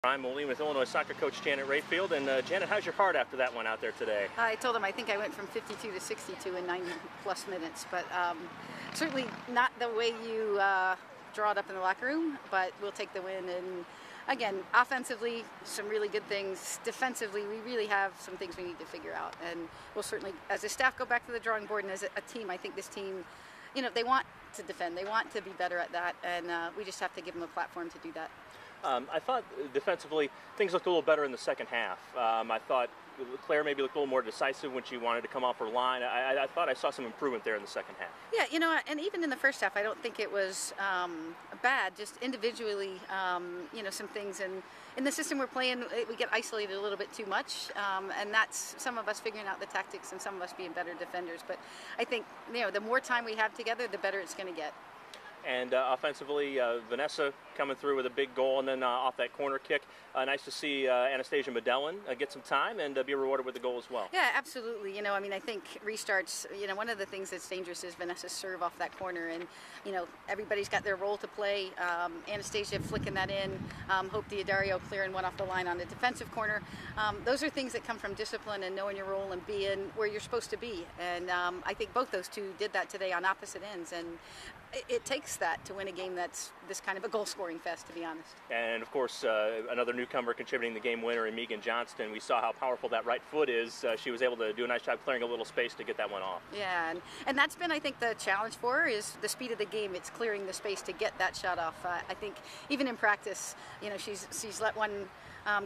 I'm Moline with Illinois soccer coach Janet Rayfield. And Janet, how's your heart after that one out there today? I told him I think I went from 52 to 62 in 90 plus minutes, but certainly not the way you draw it up in the locker room, but we'll take the win. And again, offensively, some really good things. Defensively, we really have some things we need to figure out. And we'll certainly, as a staff, go back to the drawing board. And as a team, I think this team, they want to defend. They want to be better at that. And we just have to give them a platform to do that. I thought defensively things looked a little better in the second half. I thought Claire maybe looked a little more decisive when she wanted to come off her line. I thought I saw some improvement there in the second half. Yeah, and even in the first half, I don't think it was bad. Just individually, some things. And in the system we're playing, we get isolated a little bit too much, and that's some of us figuring out the tactics and some of us being better defenders. But I think the more time we have together, the better it's going to get. And offensively, Vanessa coming through with a big goal, and then off that corner kick. Nice to see Anastasia Medellin get some time and be rewarded with the goal as well. Yeah, absolutely. I think restarts, one of the things that's dangerous is Vanessa's serve off that corner. And, everybody's got their role to play. Anastasia flicking that in. Hope Diodario clearing one off the line on the defensive corner. Those are things that come from discipline and knowing your role and being where you're supposed to be. And I think both those two did that today on opposite ends. And it takes that to win a game that's this kind of a goal-scoring fest, to be honest. And, of course, another newcomer contributing the game winner in Megan Johnston. We saw how powerful that right foot is. She was able to do a nice job clearing a little space to get that one off. Yeah, and that's been, I think, the challenge for her is the speed of the game. It's clearing the space to get that shot off. I think even in practice, she's let one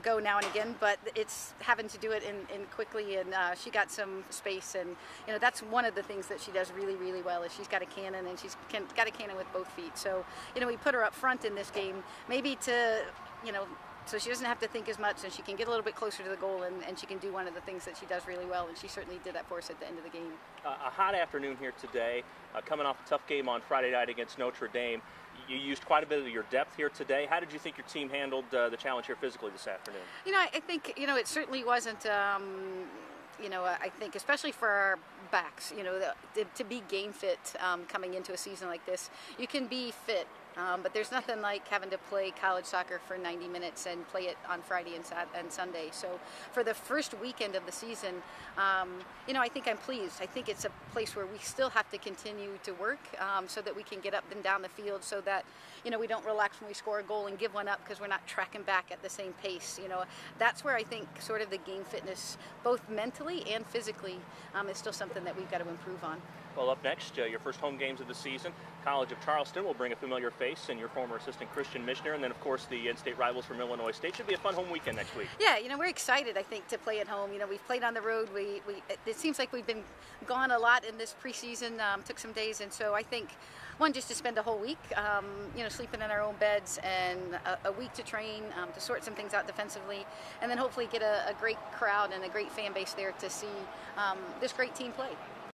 go now and again, but it's having to do it in quickly, and she got some space, and that's one of the things that she does really, really well is she's got a cannon, and she's got a cannon with both feet. So we put her up front in this game, maybe to so she doesn't have to think as much, and she can get a little bit closer to the goal, and she can do one of the things that she does really well, and she certainly did that for us at the end of the game. A hot afternoon here today, coming off a tough game on Friday night against Notre Dame. You used quite a bit of your depth here today. How did you think your team handled the challenge here physically this afternoon? I think, it certainly wasn't, I think especially for our backs, to be game fit coming into a season like this, you can be fit. But there's nothing like having to play college soccer for 90 minutes and play it on Friday and Sunday. So for the first weekend of the season, I think I'm pleased. I think it's a place where we still have to continue to work so that we can get up and down the field so that, we don't relax when we score a goal and give one up because we're not tracking back at the same pace. That's where I think sort of the game fitness, both mentally and physically, is still something that we've got to improve on. Well, up next, your first home games of the season. College of Charleston will bring a familiar face and your former assistant Christian Michener, and then, of course, the in-state rivals from Illinois State. Should be a fun home weekend next week. Yeah, we're excited, I think, to play at home. We've played on the road. It seems like we've been gone a lot in this preseason, took some days, and so I think, one, just to spend a whole week, sleeping in our own beds, and a week to train, to sort some things out defensively, and then hopefully get a great crowd and a great fan base there to see this great team play.